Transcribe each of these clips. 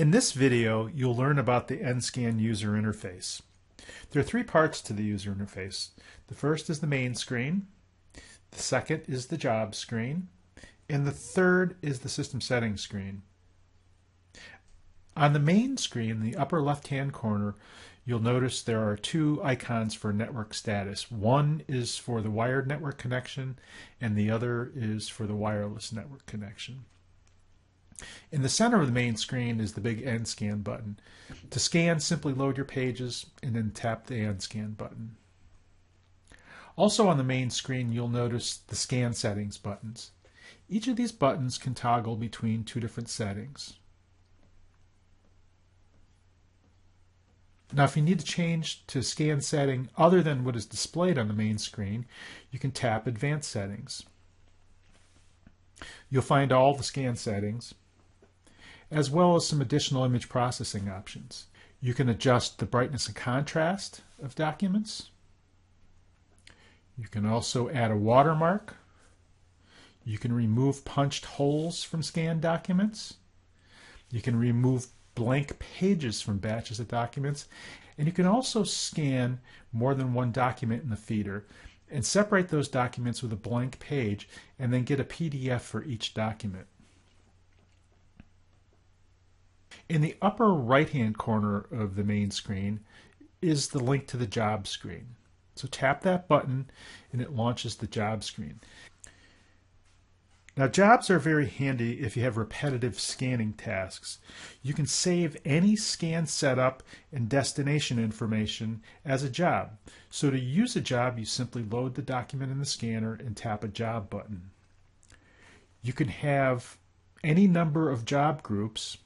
In this video, you'll learn about the nScan user interface. There are three parts to the user interface. The first is the main screen, the second is the job screen, and the third is the system settings screen. On the main screen, in the upper left-hand corner, you'll notice there are two icons for network status. One is for the wired network connection, and the other is for the wireless network connection. In the center of the main screen is the big nScan button. To scan, simply load your pages and then tap the nScan button. Also on the main screen, you'll notice the scan settings buttons. Each of these buttons can toggle between two different settings. Now, if you need to change to a scan setting other than what is displayed on the main screen, you can tap Advanced Settings. You'll find all the scan settings, as well as some additional image processing options. You can adjust the brightness and contrast of documents. You can also add a watermark. You can remove punched holes from scanned documents. You can remove blank pages from batches of documents. And you can also scan more than one document in the feeder and separate those documents with a blank page and then get a PDF for each document. In the upper right-hand corner of the main screen is the link to the job screen. So tap that button and it launches the job screen. Now, jobs are very handy if you have repetitive scanning tasks. You can save any scan setup and destination information as a job. So to use a job, you simply load the document in the scanner and tap a job button. You can have any number of job groups,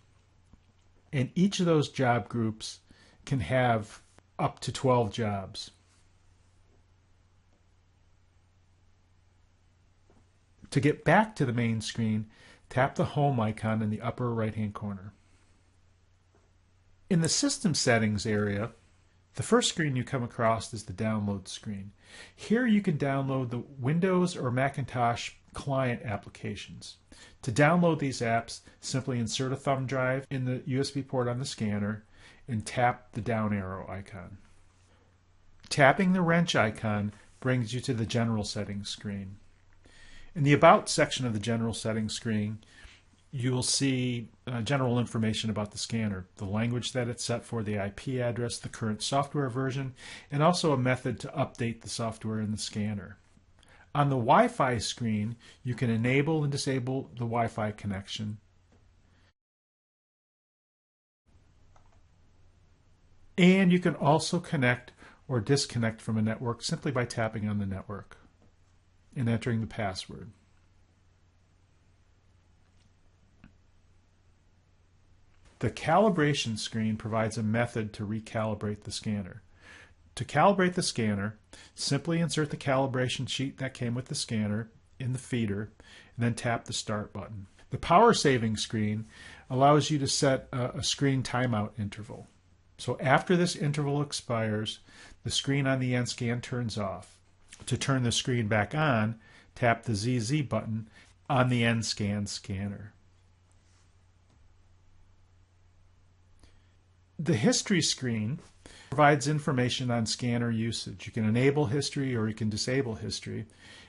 and each of those job groups can have up to 12 jobs. To get back to the main screen, tap the Home icon in the upper right-hand corner. In the System Settings area, the first screen you come across is the Download screen. Here you can download the Windows or Macintosh client applications. To download these apps, simply insert a thumb drive in the USB port on the scanner and tap the down arrow icon. Tapping the wrench icon brings you to the General Settings screen. In the About section of the General Settings screen, you'll see general information about the scanner, the language that it's set for, the IP address, the current software version, and also a method to update the software in the scanner. On the Wi-Fi screen, you can enable and disable the Wi-Fi connection. And you can also connect or disconnect from a network simply by tapping on the network and entering the password. The calibration screen provides a method to recalibrate the scanner. To calibrate the scanner, simply insert the calibration sheet that came with the scanner in the feeder and then tap the Start button. The power saving screen allows you to set a screen timeout interval. So after this interval expires, the screen on the nScan turns off. To turn the screen back on, tap the ZZ button on the nScan scanner. The History screen provides information on scanner usage. You can enable history or you can disable history.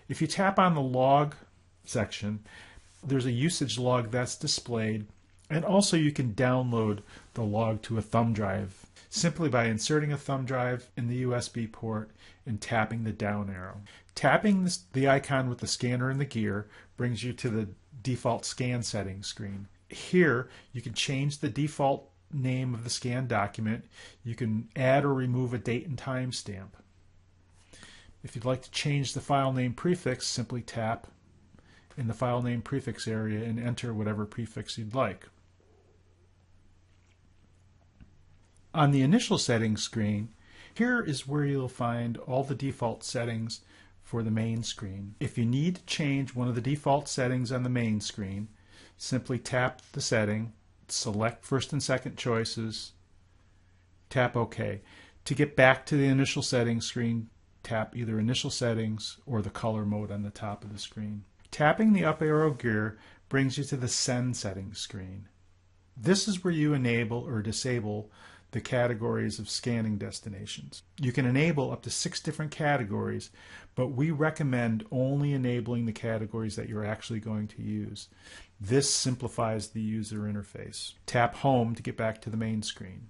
If you tap on the Log section, there's a usage log that's displayed, and also you can download the log to a thumb drive simply by inserting a thumb drive in the USB port and tapping the down arrow. Tapping the icon with the scanner and the gear brings you to the default scan settings screen. Here you can change the default name of the scanned document. You can add or remove a date and time stamp. If you'd like to change the file name prefix, simply tap in the file name prefix area and enter whatever prefix you'd like. On the Initial Settings screen, here is where you'll find all the default settings for the main screen. If you need to change one of the default settings on the main screen, simply tap the setting, select first and second choices, tap OK. To get back to the Initial Settings screen, tap either Initial Settings or the color mode on the top of the screen. Tapping the up arrow gear brings you to the Send Settings screen. This is where you enable or disable the categories of scanning destinations. You can enable up to 6 different categories, but we recommend only enabling the categories that you're actually going to use. This simplifies the user interface. Tap Home to get back to the main screen.